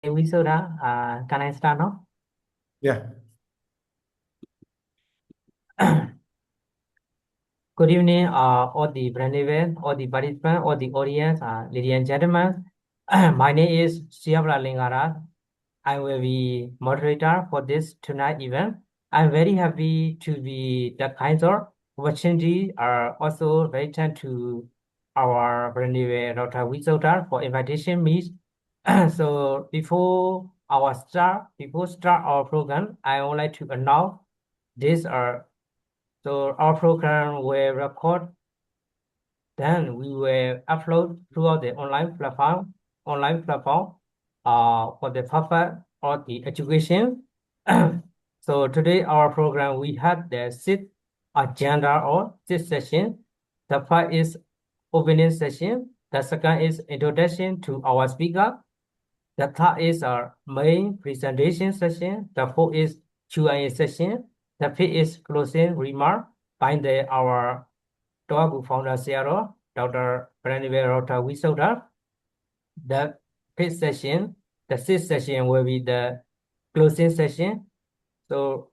Wisuda, can I start now? Yeah. Good evening, all the participants, all the participants, all the audience, ladies and gentlemen. My name is Siavla Lingara. I will be moderator for this tonight event. I'm very happy to be the kinds of opportunity are also very thankful to our Brandeway Dr. Wisuda for invitation me. So before start our program, I would like to announce this so our program will record, then we will upload throughout the online platform for the purpose of the education. So today our program we have the sixth agenda or sixth session. The first is opening session. The second is introduction to our speaker. The third is our main presentation session. The fourth is Q&A session. The fifth is closing remark by our Toagu founder CRO, Dr. Pranivera Wisuda. The fifth session, the sixth session will be the closing session. So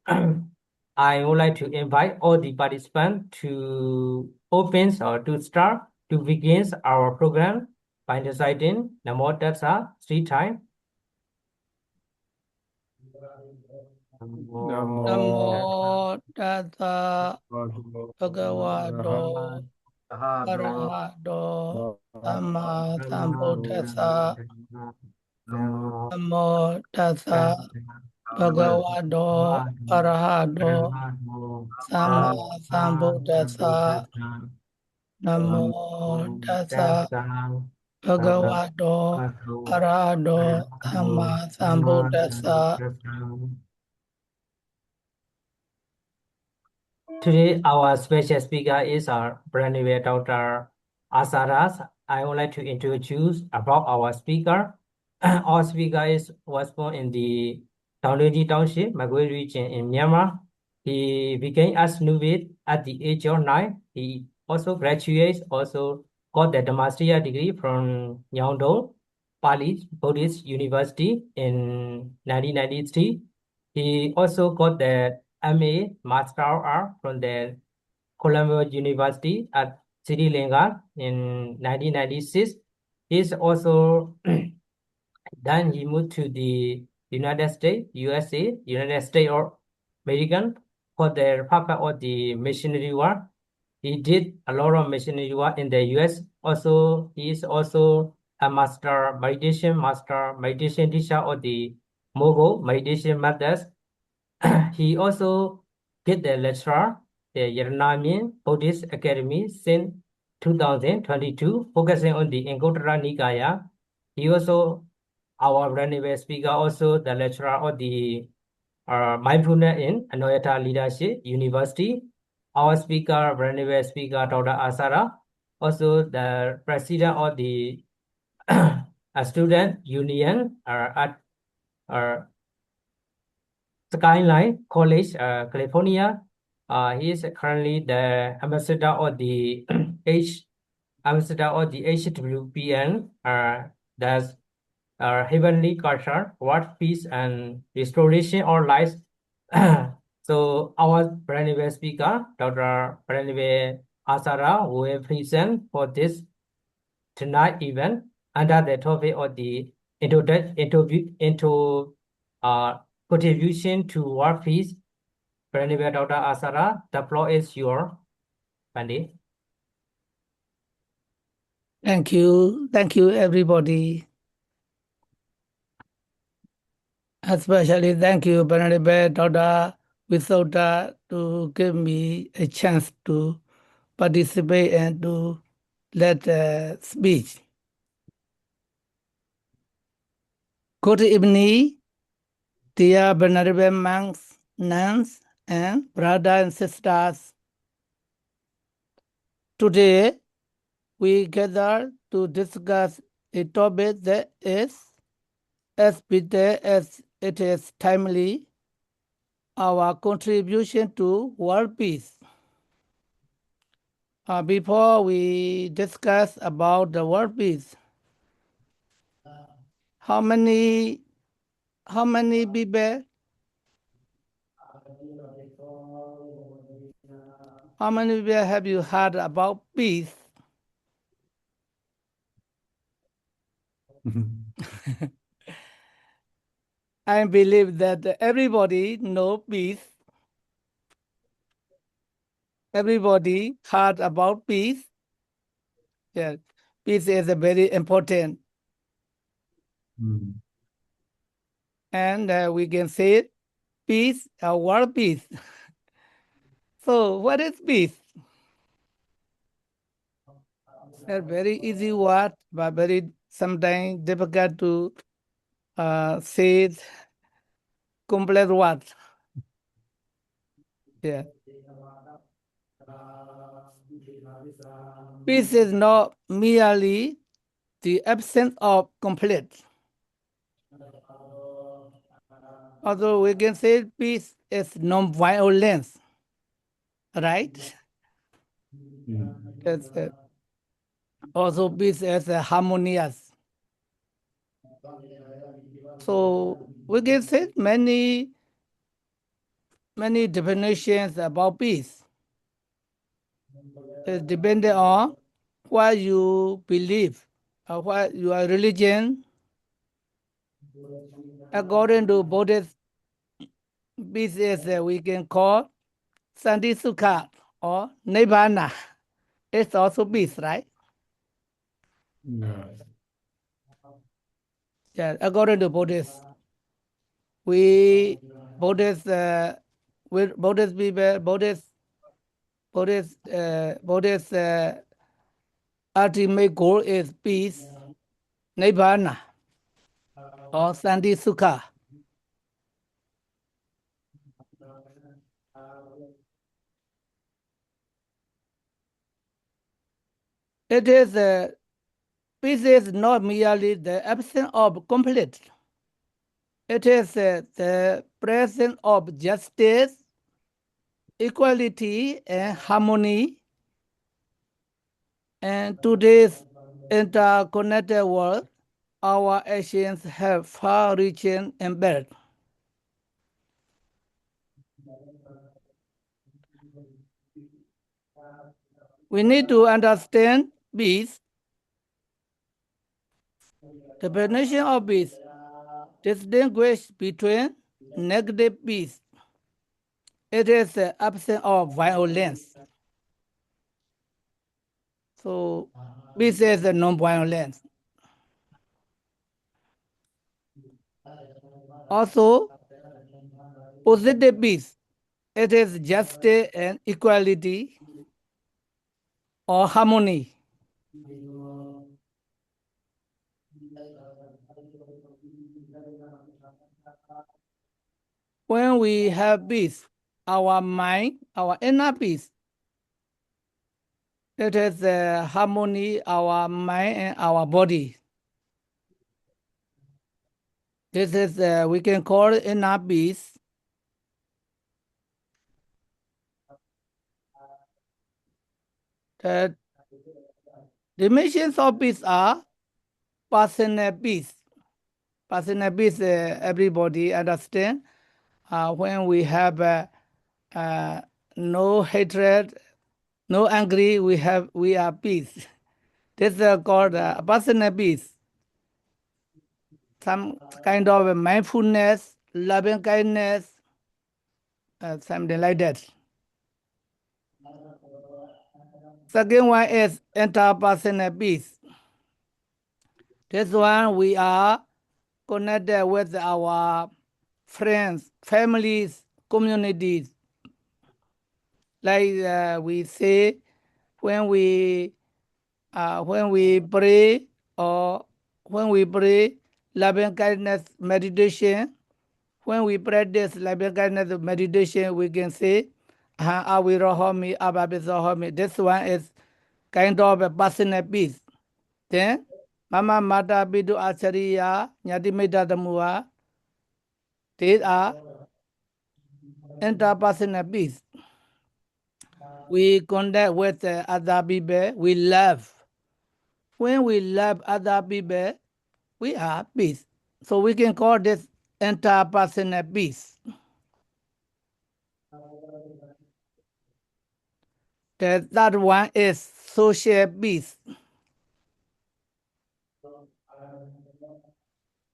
I would like to invite all the participants to open or to start to begin our program by reciting Namo Tassa 3 times. Namo Tassa Bhagavato Arahato Sama Sambuddhassa. Namo Tassa Bhagavato Arahato Sama Sambuddhassa. Namo Tassa Bhagavato Arahato Sama Sambuddhassa. Today, our special speaker is our brand new Dr. Asaras. I would like to introduce about our speaker. Our speaker was born in the Downloady Township, Magui region in Myanmar. He became a Nubit at the age of 9. He also graduates, also got the Dhammasriya degree from Nyangdo Pali Buddhist University in 1993. He also got the MA Master of Art from the Colombo University at Sri Lanka in 1996. He's also then he moved to the United States, USA, United States of American for the purpose of the missionary work. He did a lot of missionary work in the US. Also, he is also a master meditation teacher of the Mogul meditation methods. He also get the lecturer, the Yaranamian Buddhist Academy since 2022, focusing on the Anguttara Nikaya. He also, our Renewal speaker, also the lecturer of the Mindfulness in Anoyata Leadership University. Our speaker, Renewal speaker, Dr. Asara, also the president of the student union at Skyline College, California. He is currently the ambassador of the HWPN, that's Heavenly Culture, World Peace and Restoration of Life. So our brand new speaker, Dr. Pranave Asara, will present for this tonight event under the topic of the contribution to world peace. Pranave Dr. Asara, the floor is yours, Pandit. Thank you. Thank you, everybody. Especially thank you, Venerable Dr. Wisuda, to give me a chance to participate and to let speech. Good evening, dear Venerable monks, nuns, and brothers and sisters. Today, we gather to discuss a topic that is as bitter as it is timely, our contribution to world peace. Before we discuss about the world peace, how many How many people? How many people have you heard about peace? I believe that everybody know peace. Everybody heard about peace. Yeah, peace is a very important, and we can say peace, world peace. So, what is peace? A very easy word, but very sometimes difficult to say complex word. Yeah. Peace is not merely the absence of conflict. Although we can say peace is non-violence, right? It's, also peace is harmonious. So we can say many definitions about peace. It's depending on what you believe, or what your religion. According to Buddhist, peace is we can call Santi Sukha or Nibbana. It's also peace, right? Yeah, according to Buddhist, we Buddhist with Buddhist people, Buddhist ultimate goal is peace, Nibbana, or Santi Sukha. It is peace is not merely the absence of conflict. It is the presence of justice, equality, and harmony. And today's interconnected world, our actions have far-reaching impact. We need to understand peace. The definition of peace distinguish between negative peace. It is the absence of violence. So peace is the non-violence. Also, positive peace. It is justice and equality or harmony. When we have peace, our mind, our inner peace, it is harmony, our mind and our body. This is, we can call it inner peace. The dimensions of peace are personal peace. Personal peace, everybody understand. When we have no hatred, no angry, we are peace. This is called personal peace. Some kind of mindfulness, loving kindness, something like that. Second one is interpersonal peace. This one we are connected with our friends, families, communities. Like we say, when we pray or when we pray loving kindness meditation, when we practice loving kindness meditation, we can say, Awirohomi, Ababisohomi. This one is kind of a personal peace. Then, Mama Mata Bidu Achariya, Nyadimita Damua, these are interpersonal peace. We connect with other people, we love. When we love other people, we are peace. So we can call this interpersonal peace. The third one is social peace.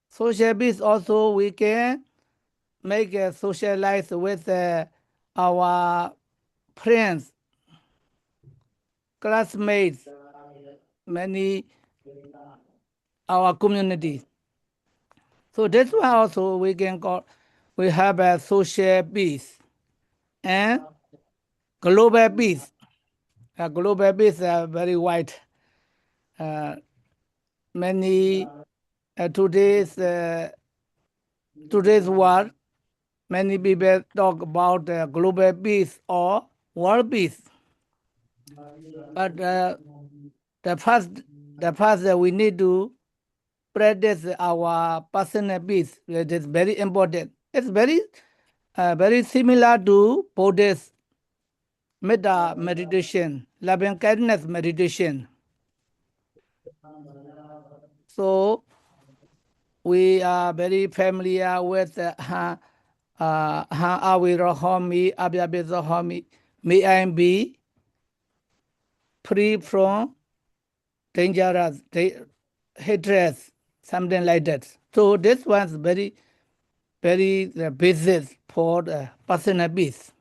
Social peace also we can make a socialize with our friends, classmates, many our community. So this one also we can call, we have a social peace and global peace. Global peace are very wide. Many today's world, many people talk about global peace or world peace. But the first we need to practice our personal peace. It is very important. It's very similar to Buddhist metta meditation, loving kindness meditation. So we are very familiar with Awirohomi, Abyabizohomi. May I be free from dangerous, hatred, something like that. So this one's very basis for the personal peace.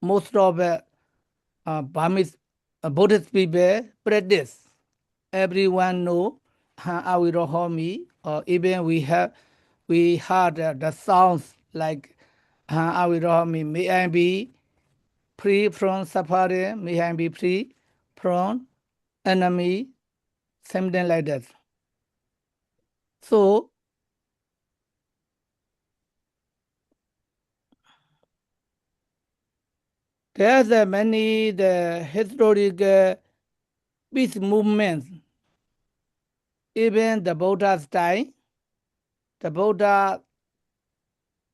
Most of Burmese Buddhist people practice. Everyone know Awirohomi, or even we heard the sounds like Awirohomi. May I be free from suffering, may I be free from enemy, something like that. So there's many the historic peace movements. Even the Buddha's time, the Buddha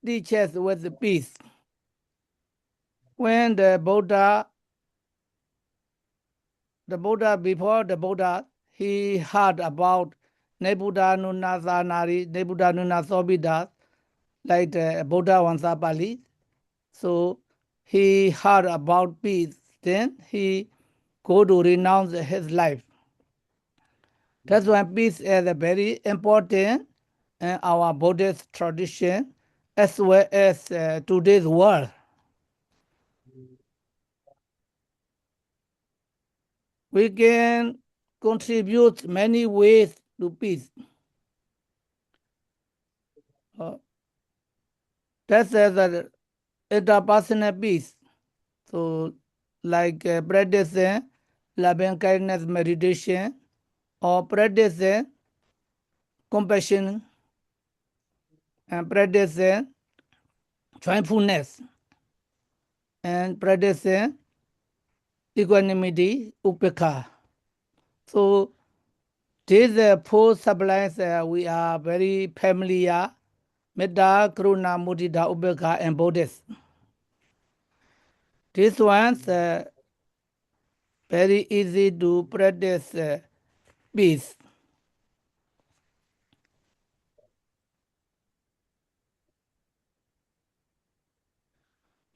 teaches with peace. When before the Buddha, he heard about Nebuddha Nunazanari, Nebuddha Nunasobidas, like the Buddha Vansapali. So he heard about peace. Then he go to renounce his life. That's why peace is a very important in our Buddhist tradition as well as today's world. We can contribute many ways to peace. That's the interpersonal peace. So, like practicing loving kindness meditation or practicing compassion and practicing joyfulness and practicing equanimity, upekha. So, these four sublimes we are very familiar. Metta, Karuna, Mudita, Ubeka, and Buddhist. These ones very easy to practice peace.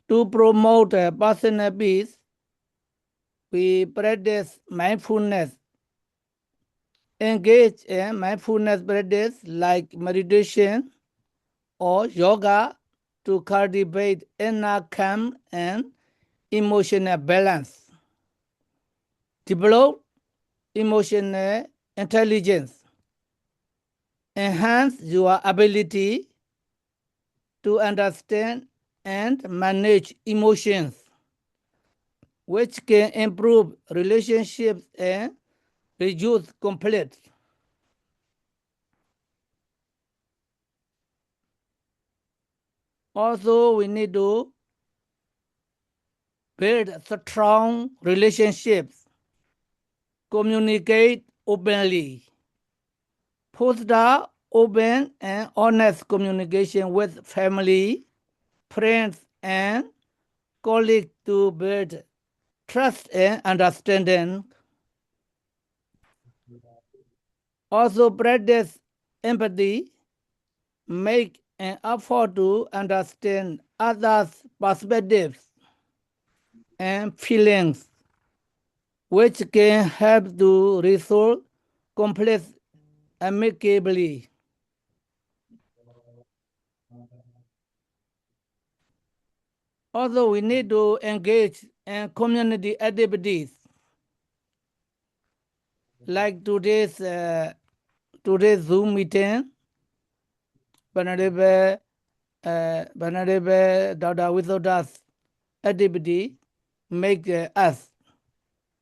To promote personal peace, we practice mindfulness. Engage in mindfulness practice like meditation or yoga to cultivate inner calm and emotional balance. Develop emotional intelligence. Enhance your ability to understand and manage emotions, which can improve relationships and reduce conflicts. Also, we need to build strong relationships, communicate openly, foster open and honest communication with family, friends, and colleagues to build trust and understanding. Also, practice empathy, make an effort to understand others' perspectives and feelings, which can help to resolve conflicts amicably. Also, we need to engage in community activities like today's Zoom meeting. Venerable Dr. Withodas activity make us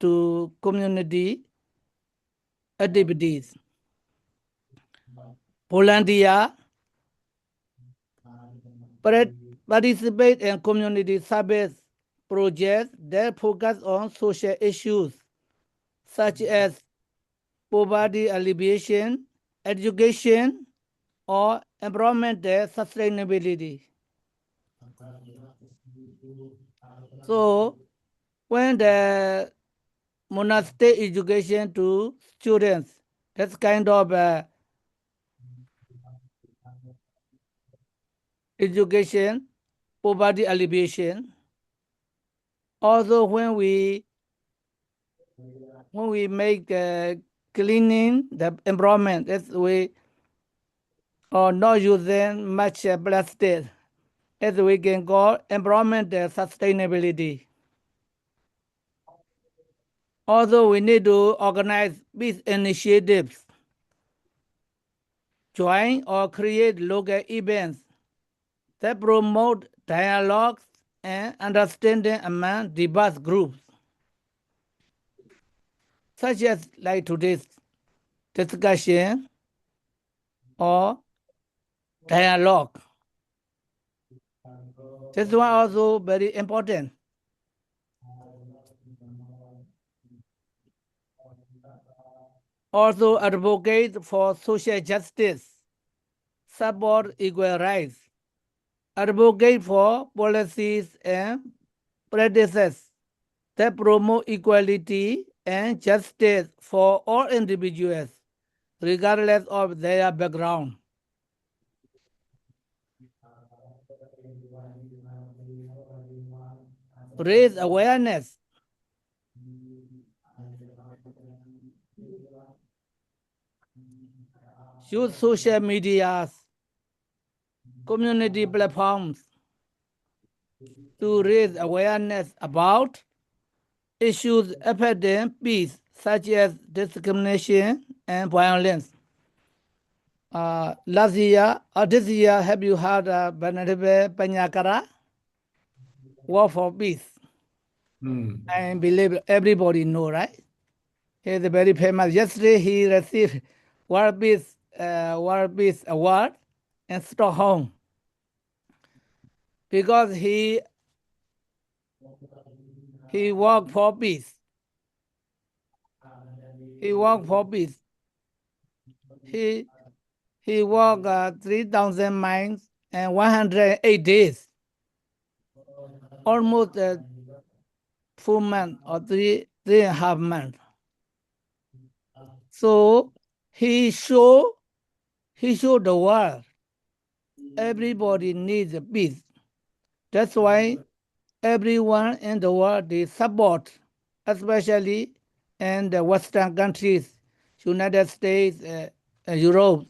to community activities. Volunteer, participate in community service projects that focus on social issues such as poverty alleviation, education, or environmental sustainability. So, when the monastery education to students, that's kind of education, poverty alleviation. Also, when we make cleaning the environment, as we are not using much plastic, as we can call environmental sustainability. Also, we need to organize peace initiatives, join or create local events that promote dialogues and understanding among diverse groups, such as like today's discussion or dialogue. This one also very important. Also advocate for social justice, support equal rights, advocate for policies and practices that promote equality and justice for all individuals, regardless of their background. Raise awareness. Use social medias, community platforms to raise awareness about issues affecting peace, such as discrimination and violence. Last year or this year, have you heard Venerable Panyakara? War for Peace. I believe everybody know, right? He's very famous. Yesterday, he received World Peace Award in Stockholm because he worked for peace. He worked for peace. He walked 3,000 miles and 108 days, almost 4 months or three and a half months. So he showed the world everybody needs peace. That's why everyone in the world they support, especially in the Western countries, United States, Europe,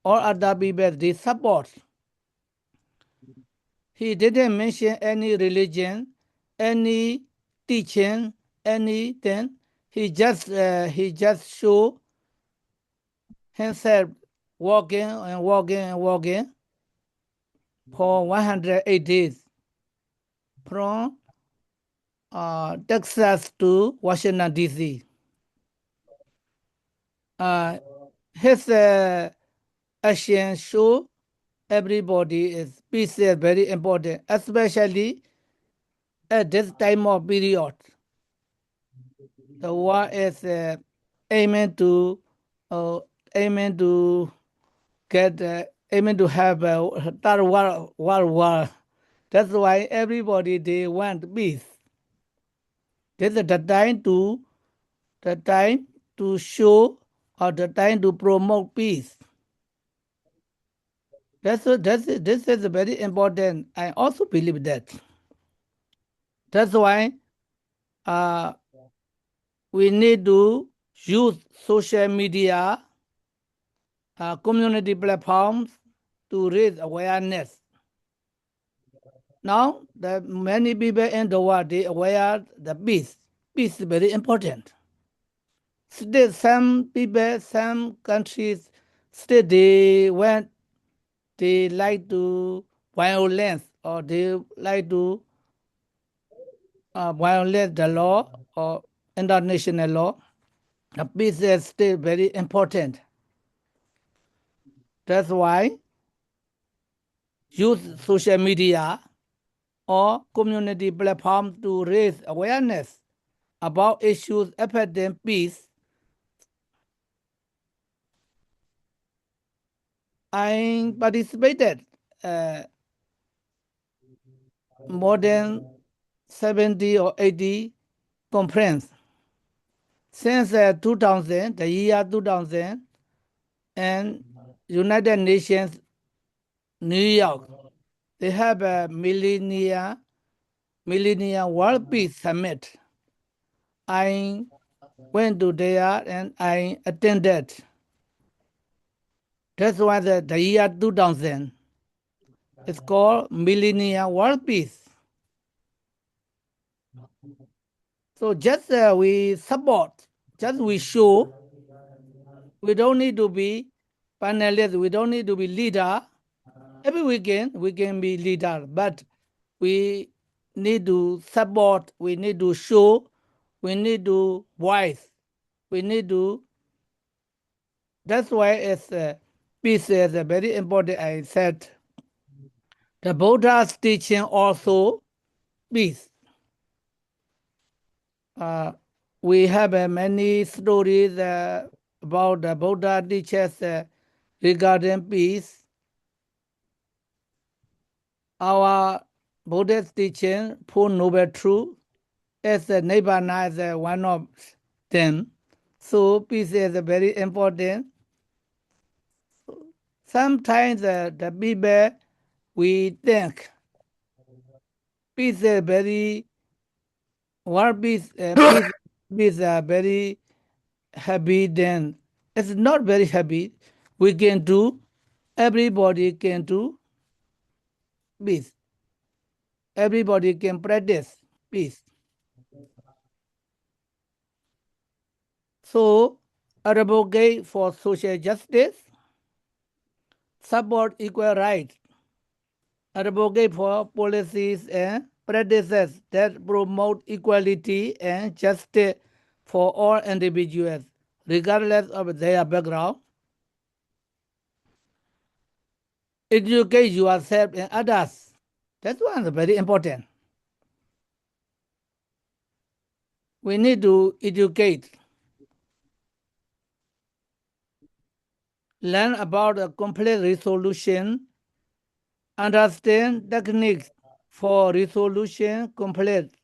or other people, they support. He didn't mention any religion, any teaching, anything. He just showed himself walking and walking and walking for 108 days from Texas to Washington, D.C. His action show everybody is peace is very important, especially at this time of period. The war is aiming to get aiming to have a third war. That's why everybody they want peace. This is the time to show or the time to promote peace. This is very important. I also believe that. That's why we need to use social media, community platforms to raise awareness. Now, the many people in the world they aware the peace. Peace is very important. Still, some people, some countries, still they like to violence or they like to violate the law or international law. The peace is still very important. That's why use social media or community platforms to raise awareness about issues affecting peace. I participated more than 70 or 80 conference since 2000, the year 2000, and United Nations, New York. They have a Millennium World Peace Summit. I went to there and I attended. That's why the year 2000 is called Millennium World Peace. So just we support, just we show. We don't need to be panelists. We don't need to be leader. Every weekend we can be leader, but we need to support. We need to show. We need to voice. We need to. That's why it's peace is very important. I said the Buddha's teaching also peace. We have many stories about the Buddha teachers regarding peace. Our Buddhist teaching, Four Noble Truths, is Nibbana is one of them. So peace is very important. Sometimes the people we think peace is very world peace peace are very happy. Then it's not very happy. We can do. Everybody can do peace. Everybody can practice peace. So, advocate for social justice, support equal rights, advocate for policies and practices that promote equality and justice for all individuals, regardless of their background. Educate yourself and others. That one is very important. We need to educate. Learn about a conflict resolution, understand techniques for resolution conflict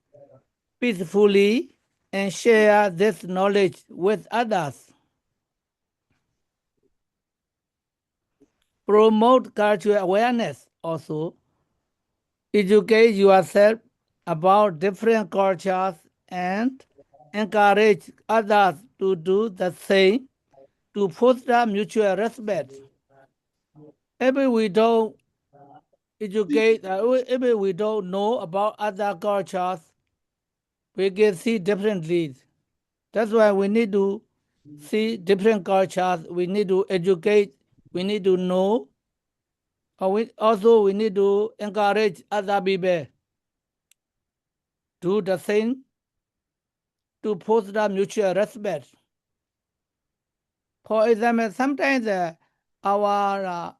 peacefully, and share this knowledge with others. Promote cultural awareness also. Educate yourself about different cultures and encourage others to do the same to foster mutual respect. If we don't educate, if we don't know about other cultures, we can see differently. That's why we need to see different cultures. We need to educate. We need to know. We need to encourage other people do the same to foster mutual respect. For example, sometimes our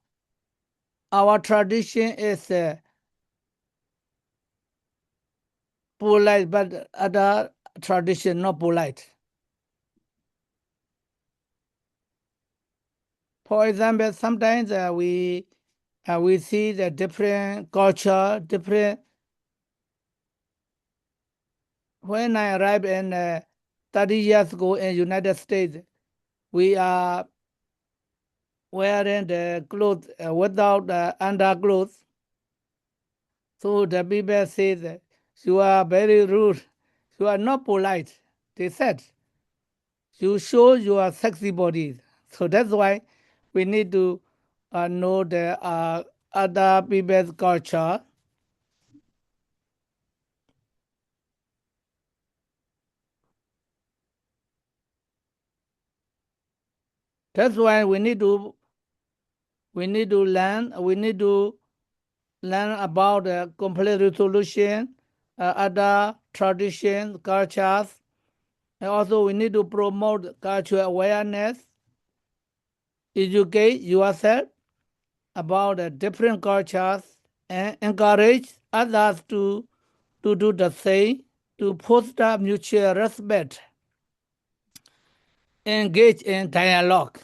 tradition is polite, but other tradition not polite. For example, sometimes we see the different culture, different. When I arrived in 30 years ago in United States, we are wearing the clothes without underclothes. So the people say that you are very rude, you are not polite. They said you show your sexy body. So that's why we need to know the other people's culture. That's why we need to learn about the conflict resolution, other traditions, cultures, and also we need to promote cultural awareness, educate yourself about the different cultures, and encourage others to do the same, to foster mutual respect, engage in dialogue.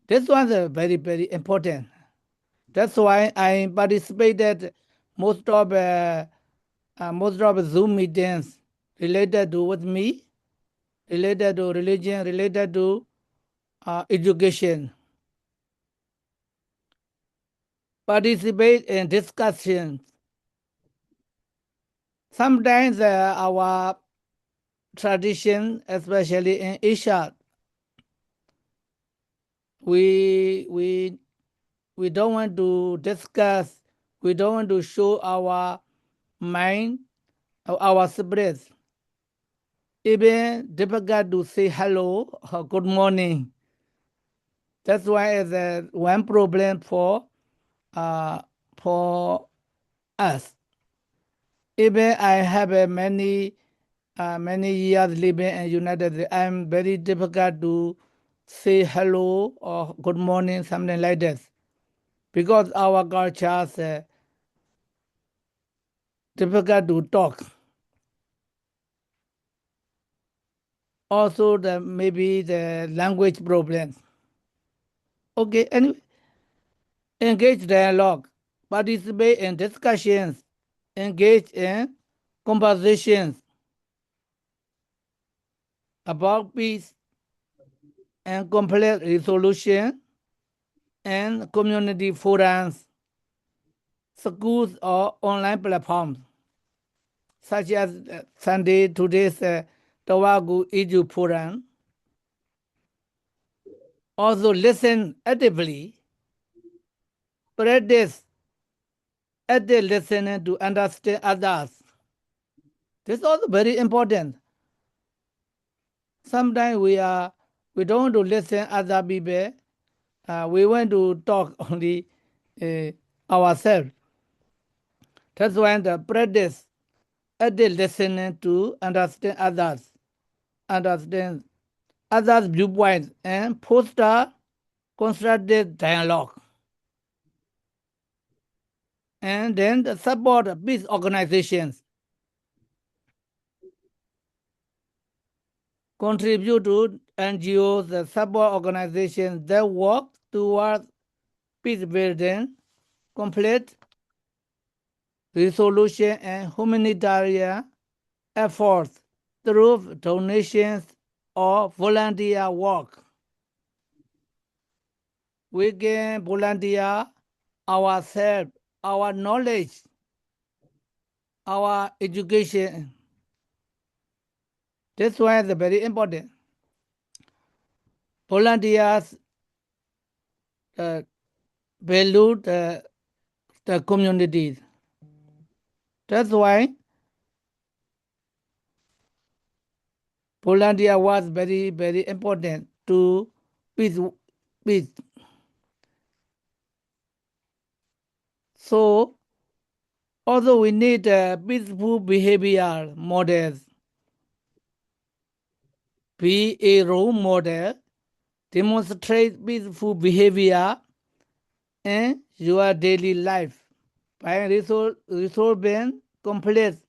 This one is very, very important. That's why I participated most of Zoom meetings related to with me, related to religion, related to education. Participate in discussions. Sometimes our tradition, especially in Asia, we don't want to discuss, we don't want to show our mind, our spirits. Even difficult to say hello or good morning. That's why it's one problem uh, for us. Even I have many years living in United States, I'm very difficult to say hello or good morning, something like this, because our culture is difficult to talk. Also, maybe the language problems. Okay, anyway, engage dialogue, participate in discussions, engage in conversations about peace and conflict resolution and community forums, schools or online platforms such as Sunday today's Tawagu Edu Forum. Also listen actively, practice active listening to understand others. This is also very important. Sometimes we don't want to listen other people. We want to talk only ourselves. That's why the practice active listening to understand others' viewpoints, and foster constructive dialogue. And then the support peace organizations, contribute to NGOs, the support organizations that work towards peace building, conflict resolution, and humanitarian efforts through donations or volunteer work. We can volunteer ourselves, our knowledge, our education. That's why it's very important. Volunteers value the communities. That's why volunteer was very, very important to peace. peace. So, although we need peaceful behavior models, be a role model, demonstrate peaceful behavior in your daily life by resolving conflicts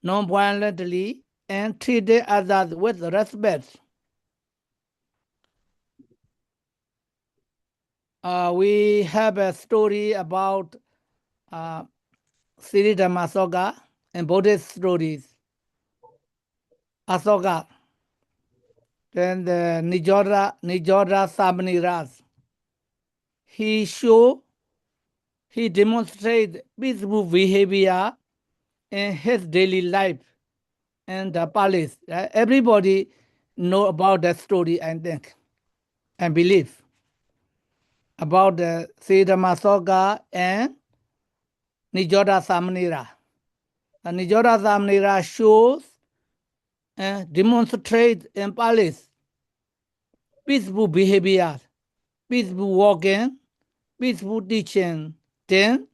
non-violently and treating others with respect. We have a story about Sri Dhammasoka and Buddhist stories. Asoka, then the Nijora Samaniras. he demonstrates peaceful behavior in his daily life in the palace. Everybody know about that story, I think, and believe about the Sita Masoga and Nijoda Samnira. And Nijoda Samnira shows and demonstrates in palace peaceful behavior, peaceful walking, peaceful teaching. Then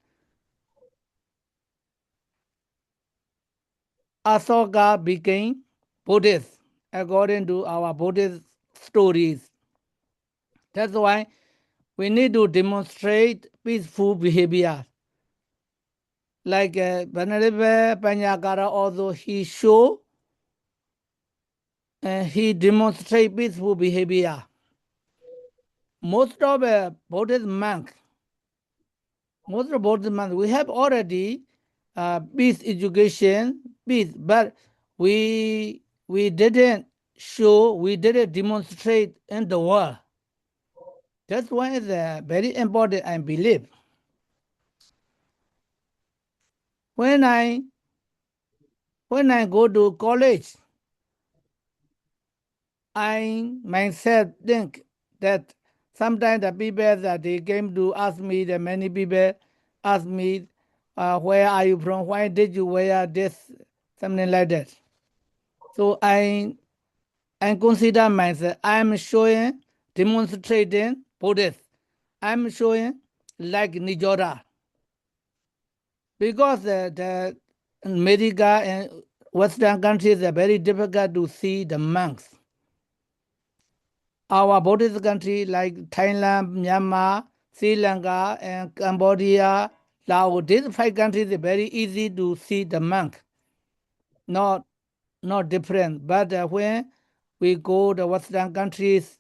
Asoka became Buddhist according to our Buddhist stories. That's why we need to demonstrate peaceful behavior. Like Venerable Panyakara, although he demonstrate peaceful behavior. Most of Buddhist monks, we have already peace education, peace, but we didn't demonstrate in the world. That's why it's very important, I believe. When I go to college, I myself think that sometimes the people that they came to ask me, the many people ask me, where are you from? Why did you wear this? Something like that. So I consider myself, I'm showing, demonstrating Buddhist. I'm showing like Nijora. Because the America and Western countries are very difficult to see the monks. Our Buddhist country like Thailand, Myanmar, Sri Lanka, and Cambodia, Laos, these 5 countries are very easy to see the monk. Not different. But when we go to Western countries,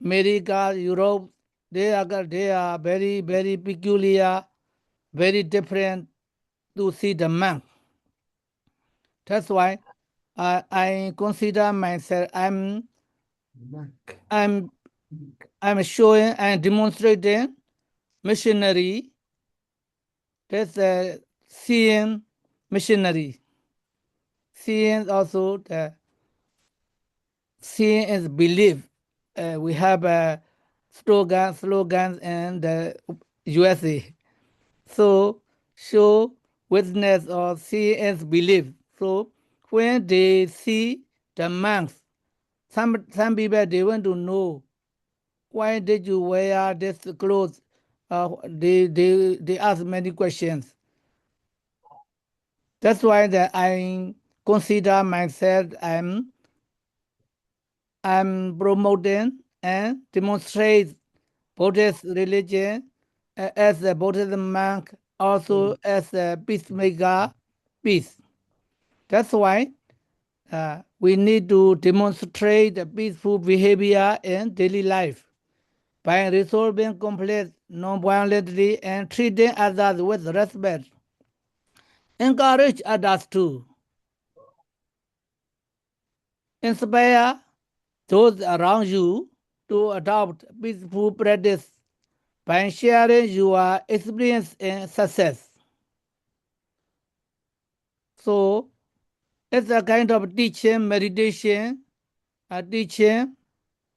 America, Europe, they are very, very peculiar, very different to see the monk. That's why I consider myself I'm showing and demonstrating missionary. That's seeing missionary. Seeing also the seeing is belief. We have slogans in the USA. So show witness or see as belief. So when they see the monks, some people they want to know why did you wear this clothes. They ask many questions. That's why that I consider myself I'm promoting and demonstrate Buddhist religion as a Buddhist monk, also as a peacemaker, peace. That's why we need to demonstrate the peaceful behavior in daily life by resolving conflicts non-violently and treating others with respect. Encourage others to inspire those around you to adopt peaceful practice by sharing your experience and success. So it's a kind of teaching meditation, teaching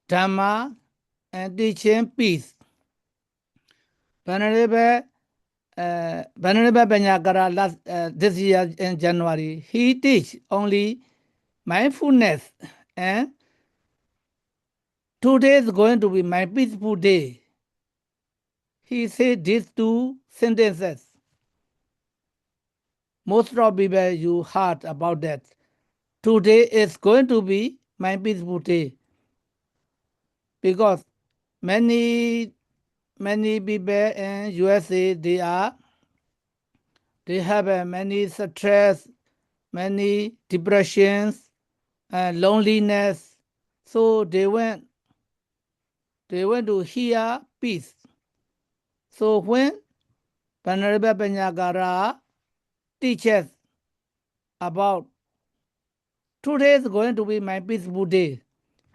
Dhamma, and teaching peace. Venerable Banyakara this year in January, he teach only mindfulness, and today is going to be my peaceful day. He said these 2 sentences. Most of people you heard about that. Today is going to be my peaceful day. Because many people in USA they have many stress, many depressions, loneliness. So they want to hear peace. So when Venerable Banyagara teaches about today is going to be my peaceful day,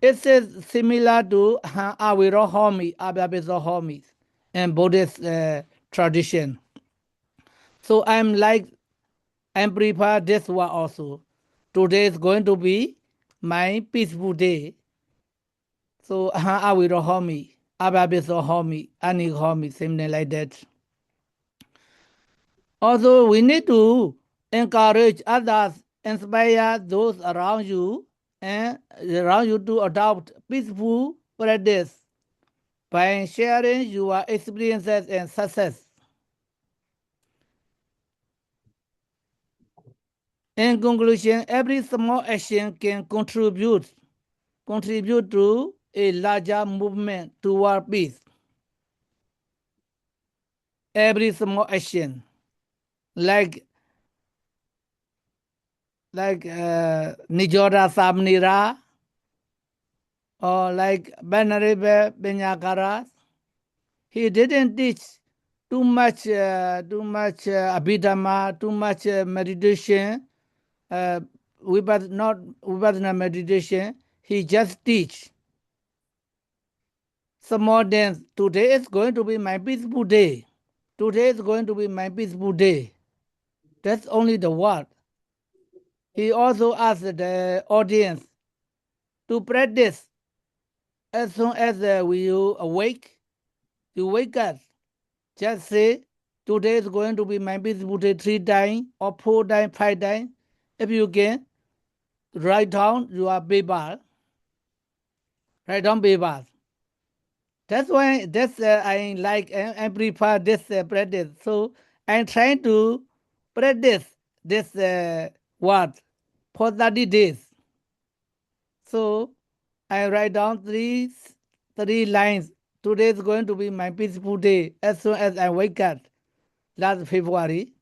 It is similar to Awirohomi, Ababizohomi, and Buddhist tradition. So I'm prepare this one also. Today is going to be my peaceful day. So Awirohomi, Ababizohomi, Anihomi, something like that. Also, we need to encourage others, inspire those around you, and around you to adopt peaceful practice by sharing your experiences and success. In conclusion, every small action can contribute to a larger movement toward peace. Every small action, like Nijora Samnira, or like Venerable Benyakara, he didn't teach too much abhidhamma, too much meditation, vipassana meditation. He just teach some more dance. Today is going to be my peaceful day. Today is going to be my peaceful day. That's only the word. He also asked the audience to practice as soon as you awake. You wake up. Just say, today is going to be my peaceful day 3 times or 4 times, 5 times. If you can, write down your Bible. Write down Bible. That's why I prefer this practice. So I'm trying to practice this word for 30 days. So I write down three lines. Today is going to be my peaceful day as soon as I wake up last February.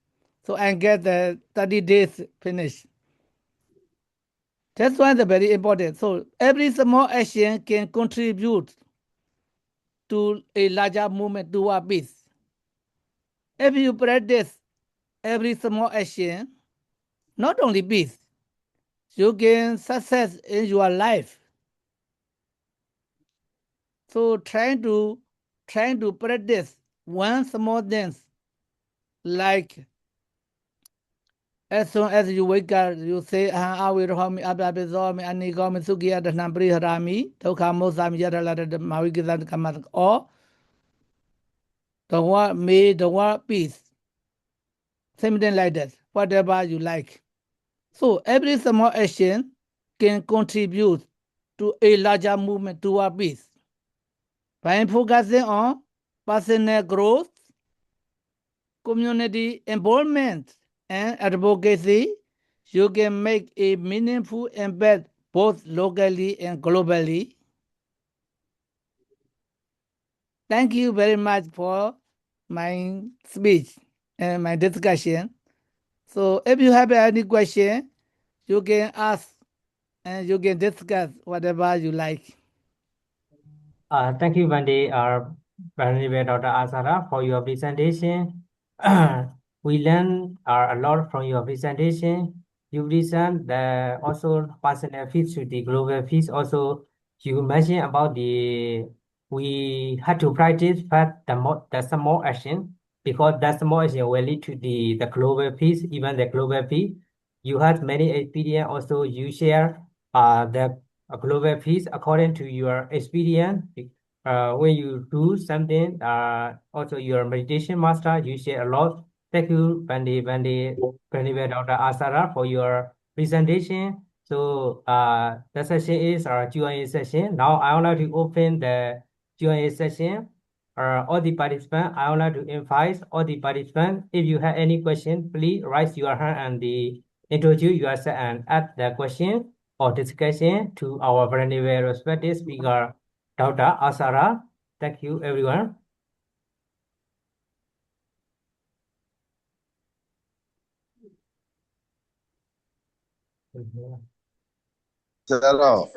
So I get the 30 days finished. That's why it's very important. So every small action can contribute to a larger movement toward peace. If you practice every small action, not only peace, you gain success in your life. So trying to practice one small dance, like as soon as you wake up, you say, Awirohomi, Ababizomi, Anigomi, Sugia, the Nambri Harami, Tokamosam Yadala, the Mawikizan Kamat, or the word may, the word peace. Something like that, whatever you like. So every small action can contribute to a larger movement toward peace. By focusing on personal growth, community involvement, and advocacy, you can make a meaningful impact both locally and globally. Thank you very much for my speech and my discussion. So if you have any question, you can ask and you can discuss whatever you like. Thank you, Wendy, Venerable Dr. Asara, for your presentation. We learned a lot from your presentation. You present the also personal fees to the global fees. Also, you mentioned about we had to practice, but the small action, because that small action will lead to the global peace, even the global peace. You had many experience. Also, you share the global peace according to your experience. When you do something, also your meditation master, you share a lot. Thank you, Dr. Asara, for your presentation. So the session is our Q&A session. Now I would like to open the Q&A session. All the participants, I would like to invite all the participants. If you have any question, please raise your hand and introduce yourself and ask the question or discussion to our very respected speaker, Dr. Asara. Thank you, everyone. Hello.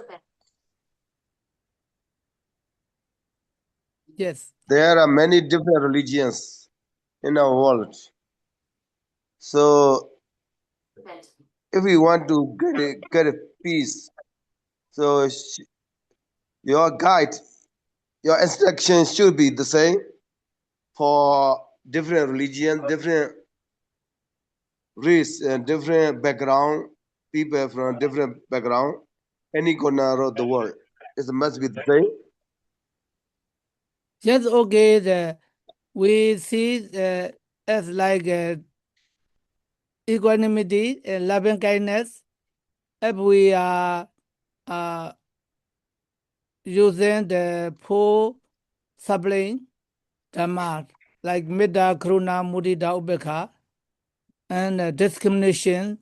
Yes. There are many different religions in our world. So if we want to get a peace, so your guide, your instructions should be the same for different religion, different race, and different background, people from different background, any corner of the world. It must be the same. Yes, okay. We see as like equanimity and loving kindness. If we are using the four sublime dhamma, like Metta, Karuna, Mudita, Ubekha, and discrimination.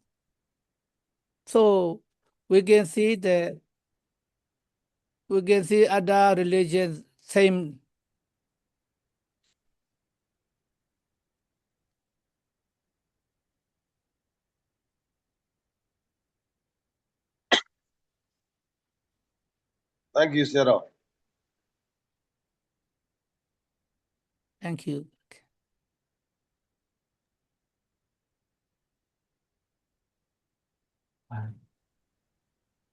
So we can see other religions same. Thank you, Sarah. Thank you.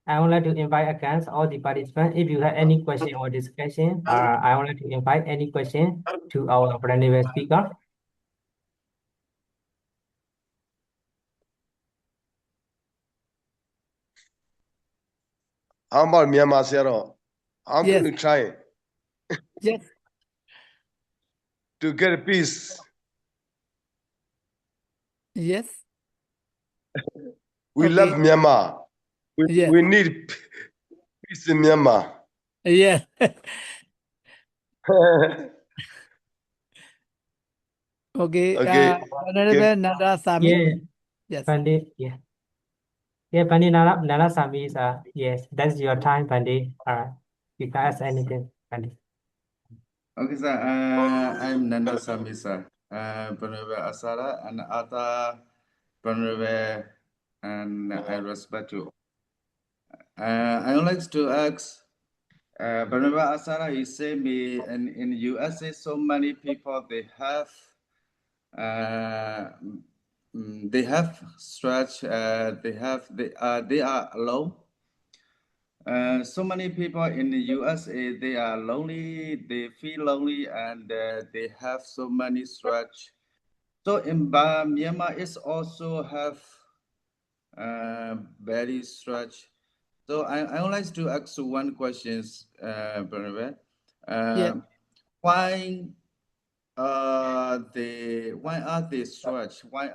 I would like to invite again all the participants. If you have any question or discussion, I would like to invite any question to our brand speaker. How about Myanmar, Sarah? I'm Yes. going to try Yes. to get peace. Yes. We Okay. love Myanmar. Yes. We need peace in Myanmar. Yes. Okay. Okay. Honorable Nanda Sami. Yeah, Yes. Pandit. Yeah. Yeah, Pandit Nara Sami is yes, that's your time, Pandit. You can ask anything, Pandit. Okay, sir. I'm Nanda Sami, sir. Honorable Asara and other honorable, and I respect you. I would like to ask, Honorable Asara, he said me in USA, so many people they have stretch, they are alone. So many people in the USA, they are lonely, they feel lonely, and they have so many stretch. So in Myanmar, it's also have very stretch. So I would like to ask one question, Bernabé. Yeah. Why why are they stretch? Why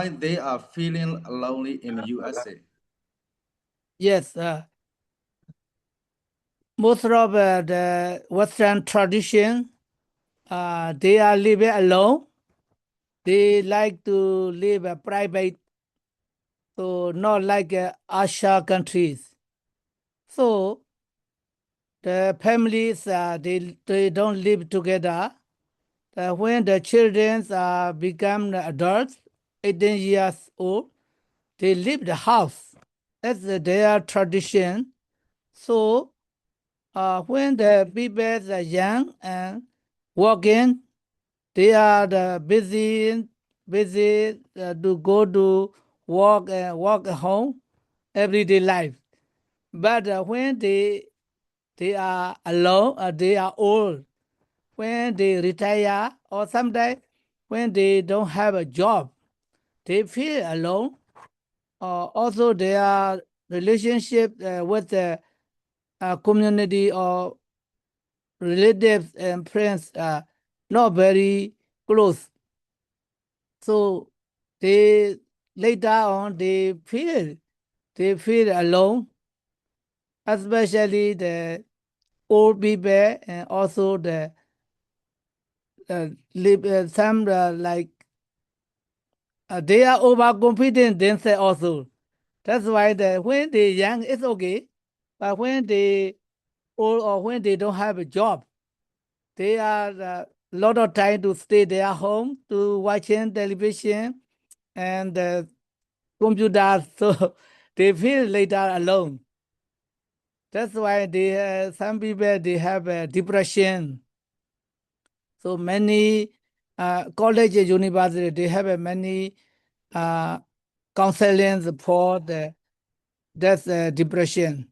they are feeling lonely in USA? Yes. Most of the Western tradition, they are living alone. They like to live a private, so not like Asia countries. So the families, they don't live together. When the children become adults, 18 years old, they leave the house. That's their tradition. So when the people are young and working, they are busy to go to work and work at home, everyday life. But when they are alone, they are old, when they retire, or sometimes when they don't have a job, they feel alone. Also, their relationship with the community or relatives and friends are not very close. So they later on they feel alone, especially the old people and also the some like they are overconfident themselves also. That's why when they're young, it's okay. But when they old or when they don't have a job, they are a lot of time to stay their home to watching television and computer. So they feel later alone. That's why some people they have depression. So many college, university, they have many counseling for That's depression.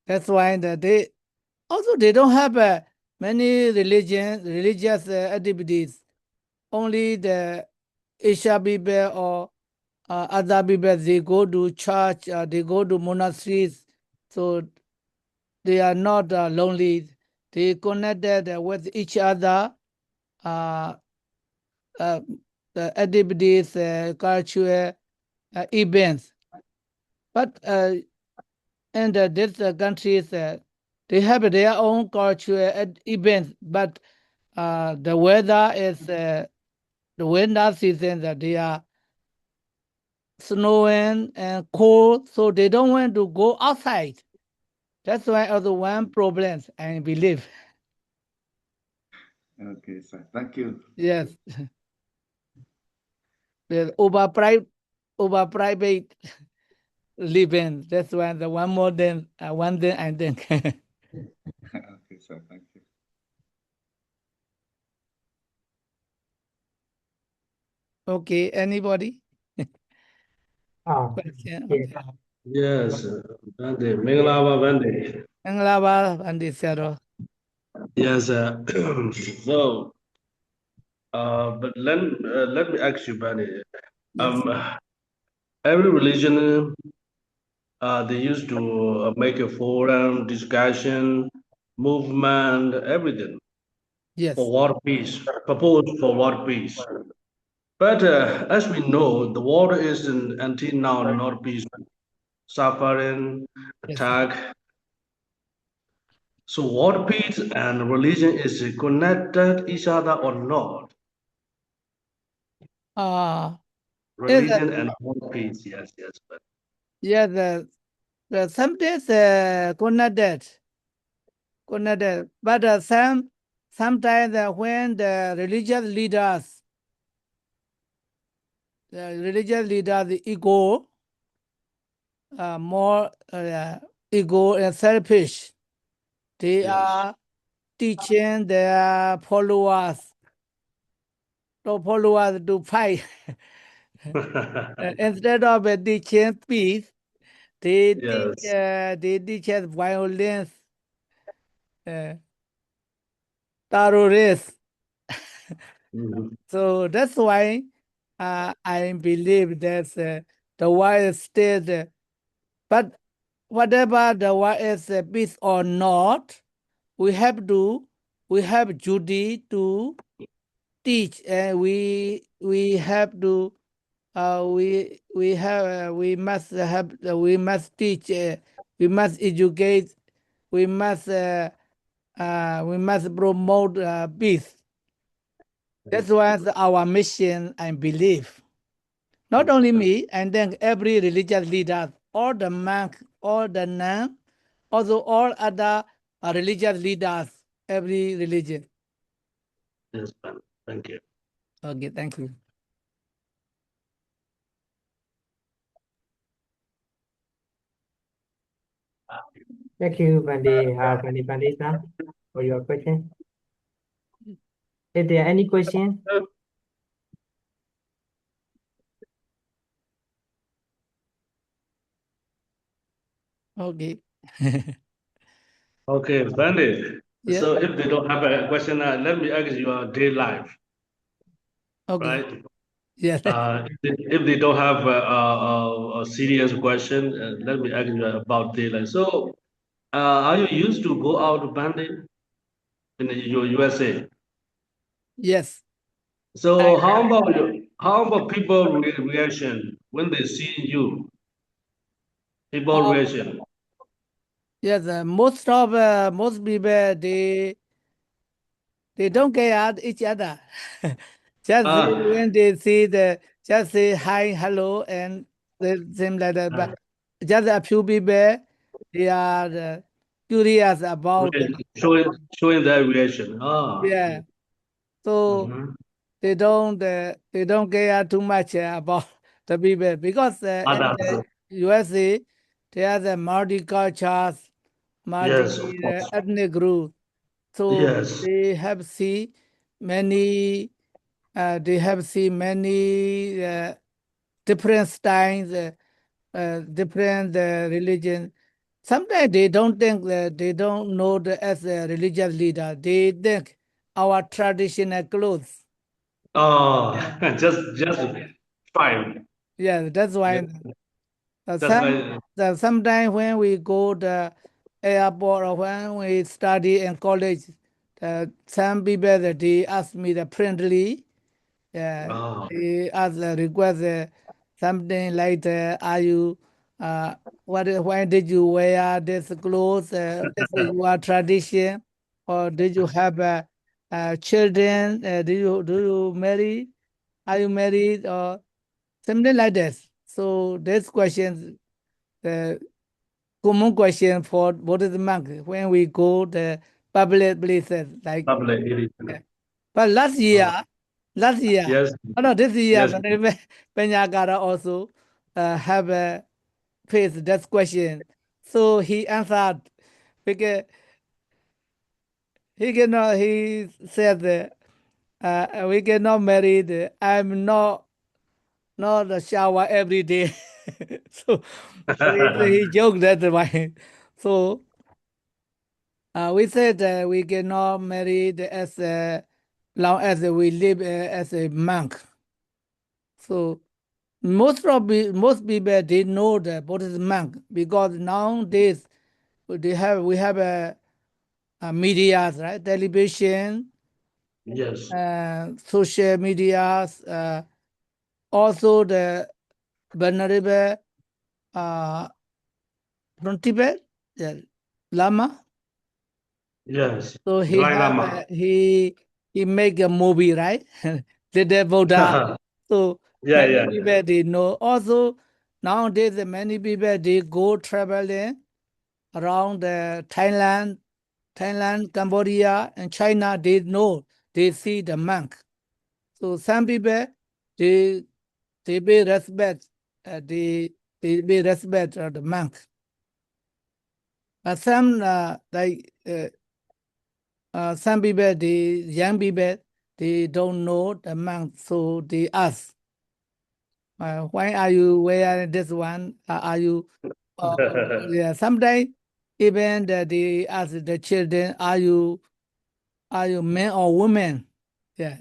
That's why they also they don't have many religious activities. Only the Asia people or other people, they go to church, they go to monasteries, so they are not lonely. They connected with each other, uh, the activities, cultural events. But in these countries, they have their own cultural events, but the weather is the winter season that they are snowing and cold, so they don't want to go outside. That's why also one problem, I believe. Okay, sir. Thank you. Yes, the over private living. That's why the one more than one thing I think. Okay, sir. Thank you. Okay, anybody? Ah, Question? yes. Yes, Bande, Mingalaba Bande. Anglaba and the Sero. Yes, so, but let me ask you, Bande. Yes. Every religion, they used to make a forum, discussion, movement, everything Yes. for world peace, proposed for world peace. But as we know, the world is until now not peaceful, suffering, Yes. attack. So world peace and religion is it connected each other or not? Religion and world peace, yes, but Yeah, the some days connected, but sometimes when the religious leaders, the ego, more ego and selfish, they yes. are teaching their followers to fight. Instead of teaching peace, they Yes. teach violence, terrorists. Mhm. So that's why I believe that the war is still, but whatever the war is peace or not, we have duty to teach, and we have to we must teach, we must educate, we must promote peace. That's why our mission and belief. Not only me, and then every religious leader, all the monk, all the nun, also all other religious leaders, every religion. Yes, man. Thank you. Okay, thank you. Thank you, Pandita, for your question. Is there any question? Okay. Okay, Bandit. Yeah. So if they don't have a question, let me ask you a day life, Okay. right? Yeah. If they don't have a serious question, let me ask you about daylight. So, are you used to go out Bandit in your USA? Yes. So how about people reaction when they see you? People reaction. Yes. Most people they don't get at each other. Just when they see just say hi, hello, and they seem like that. But just a few people, they are curious about. Showing their reaction. Yeah. So Mhm. they don't care too much about the people, because in Others. the USA there are the multicultures, Yes, of course. ethnic group. So Yes. they have seen many different styles, different religion. Sometimes they don't think that they don't know as a religious leader. They think our traditional clothes. Oh, Yeah. just fine. Yeah, that's why. That's why. Sometimes when we go to airport or when we study in college, some people that they ask me the friendly, Oh, they ask request something like are you why did you wear this clothes? This is your tradition, or did you have children? Do you marry? Are you married or something like this? So this questions the common question for Buddhist monk when we go the public places like. public area. But last year, Yes, no, this year, yes. Penyagara also have faced that question. So he answered because he said we cannot marry. I'm not a shower every day. So he joked that way. So we said we cannot marry as long as we live as a monk. So most people they know the Buddhist monk because nowadays we have media, right? Television, Yes. social media, also the venerable from Tibet, Lama. Yes. So Dalai Lama. he make a movie, right? The Buddha. So Yeah, many yeah. people they know. Also nowadays many people they go traveling around Thailand, Cambodia, and China. They know they see the monk. So some people they pay respect. They pay respect of the monk. But some some people, the young people, they don't know the monk, so they ask, why are you wearing this one? Are you, yeah, sometimes even they ask the children, are you man or woman? Yeah.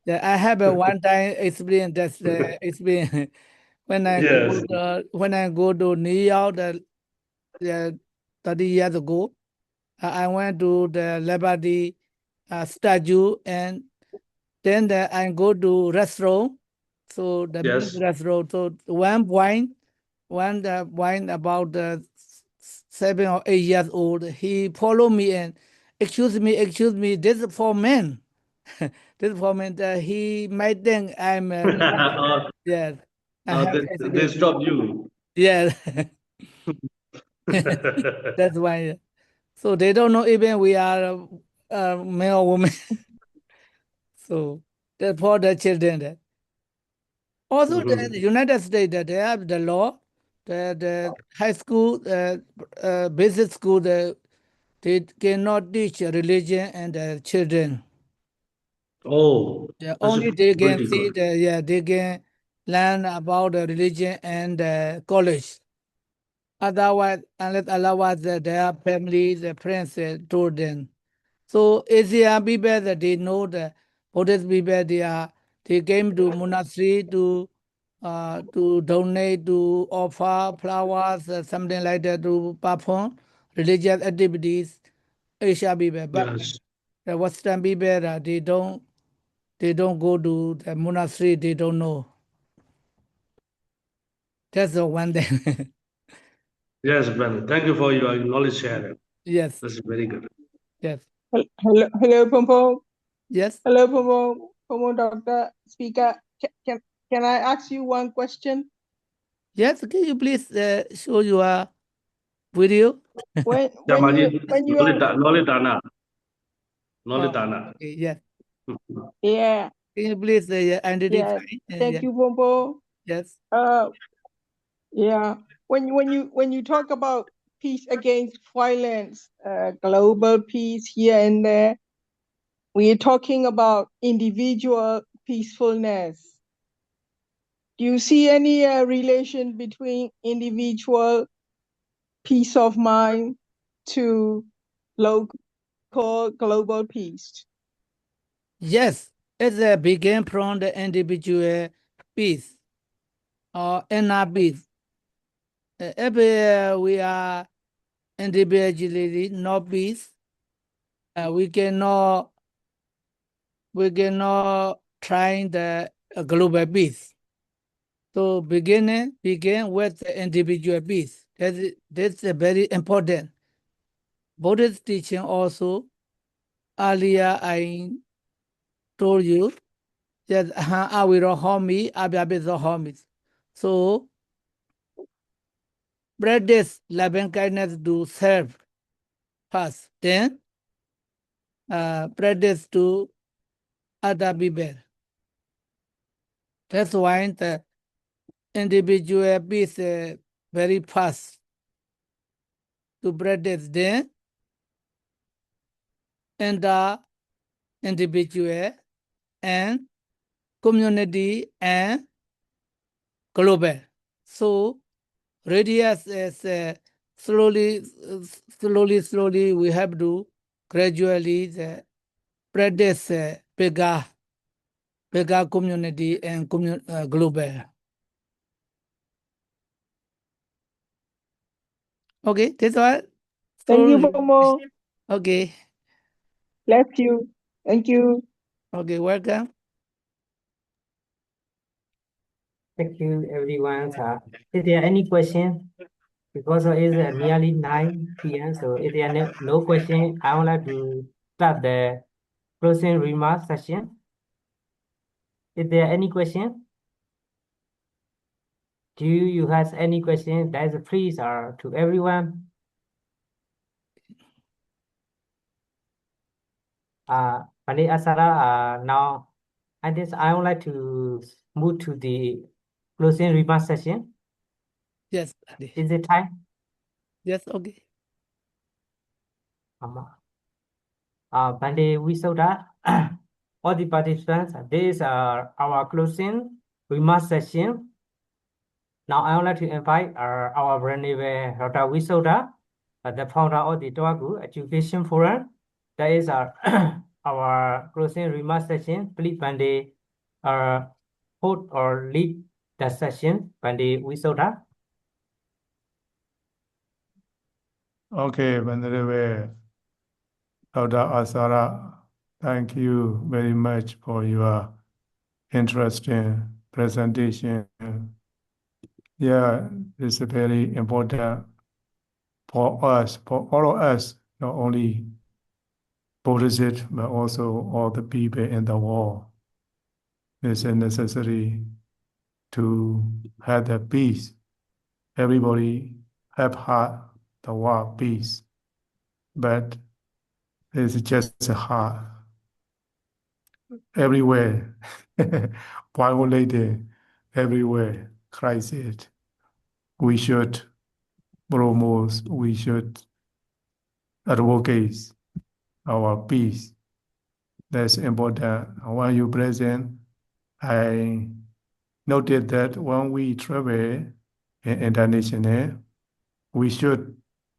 Yeah, I have a one time experience that's the experience when Yes. when I go to New York 30 years ago. I went to the Liberty statue, and then I go to restaurant. So the big Yes. restaurant. So one wine about 7 or 8 years old. He followed me and excuse me. This is for men. This is for men. He might think I'm yes. I have They experience. stop you. Yes. That's why. So they don't know even we are male or woman. So that's for the children. Also, Mhm. the United States, they have the law, the high school, basic school, they cannot teach religion and the children. Oh, Yeah, that's only they can pretty see good. they can learn about the religion and college. Otherwise, unless otherwise, their families, their friends told them. So Asian people that they know the Buddhist people, they came to monastery to donate, to offer flowers, something like that, to perform religious activities. Asian people, but Yes. the Western people, they don't go to the monastery. They don't know. That's the one thing. Yes, brother. Thank you for your knowledge sharing. Yes, That's very good. yes, Hello, Pompo. yes, Hello, Pompo. Pompo, Doctor, Speaker. Can I ask you one question? yes. Can you please show your video? When Jamadi, you are Lolitana. Oh, Lolitana. okay, yes. yeah, Can you please identify? thank Yeah, you, Pompo. yes. Yeah, when you talk about peace against violence, global peace here and there, we are talking about individual peacefulness. Do you see any relation between individual peace of mind to local global peace? Yes, it began from the individual peace or inner peace. If we are individually not peace, we cannot try the global peace. So begin with the individual peace. That's very important. Buddhist teaching also, earlier I told you that I will harm me, I will harm me. So practice loving kindness to serve first, then practice to other people. That's why the individual peace very fast to practice, then and the individual and community and global. So radius is slowly we have to gradually practice bigger community and global. Okay, that's all. Thank you, Slowly. Bomo. Okay. Bless you. Thank you. Okay, welcome. Thank you, everyone. Is there any question? Because it's nearly 9 p.m. So if there are no question, I would like to start the closing remarks session. Is there any question? Do you have any question? That is please to everyone. Pandit Asara, now I would like to move to the closing remarks session. Yes. Is it time? Yes, okay. Pandit Wisoda, all the participants, this are our closing remarks session. Now I would like to invite our brand new Dr. Wisoda, the founder of the Toaku Education Forum. That is our closing remarks session. Please, Pandit, hold or lead the session. Pandit Wisoda. Okay, Venerable Dr. Asara, thank you very much for your interesting presentation. Yeah, it's very important for us, for all of us, not only Buddhists, but also all the people in the world. It's necessary to have the peace. Everybody have had the word peace, but it's just hard. Everywhere, violated everywhere, crisis. We should promote, we should advocate our peace. That's important. When you present, I noted that when we travel international, we should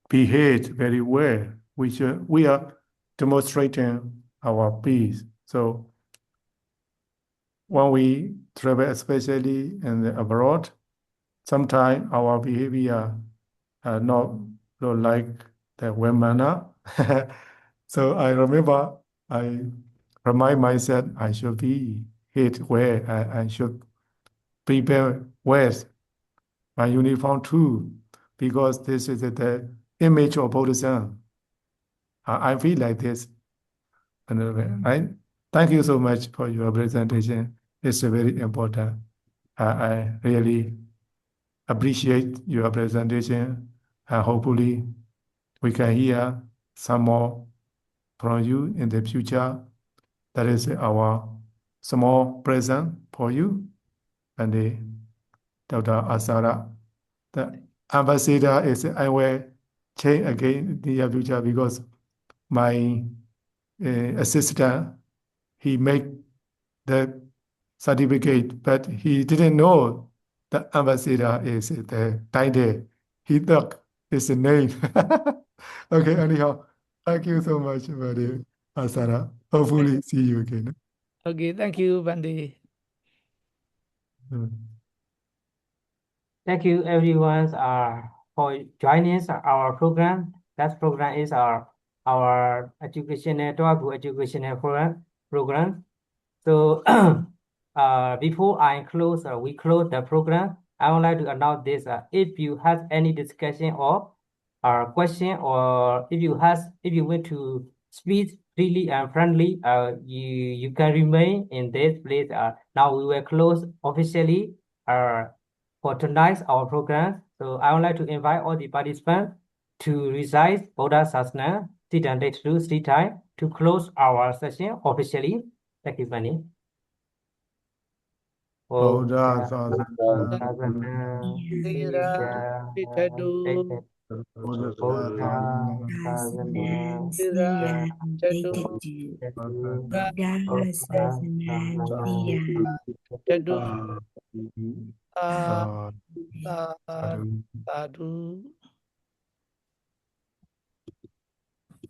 behave very well. We are demonstrating our peace. So when we travel, especially in the abroad, sometimes our behavior not like the well manner. So I remember I remind myself I should be hit where I should prepare well my uniform too, because this is the image of Bodhisattva. I feel like this. And I thank you so much for your presentation. It's very important. I really appreciate your presentation. Hopefully, we can hear some more from you in the future. That is our small present for you. And Dr. Asara, the ambassador is, I will change again in the near future because my assistant, he made the certificate, but he didn't know the ambassador is the title. He took his name. Okay, anyhow, thank you so much, Buddy Asara. Hopefully, see you again. Okay, thank you, Bandi. Mm. Thank you everyone for joining our program. That program is our educational Toaku educational program. So before we close the program, I would like to announce this. If you have any discussion or question, or if you want to speak freely and friendly, you can remain in this place. Now we will close officially for tonight's our program. So I would like to invite all the participants to recite Buddha Sasana, sit and date to sit time to close our session officially. Thank you, Bunny. Buddha Sasana, Sira, Pitadu, Buddha Sasana, Sira, Chadu, Chadu, Sadhu. Sadhu.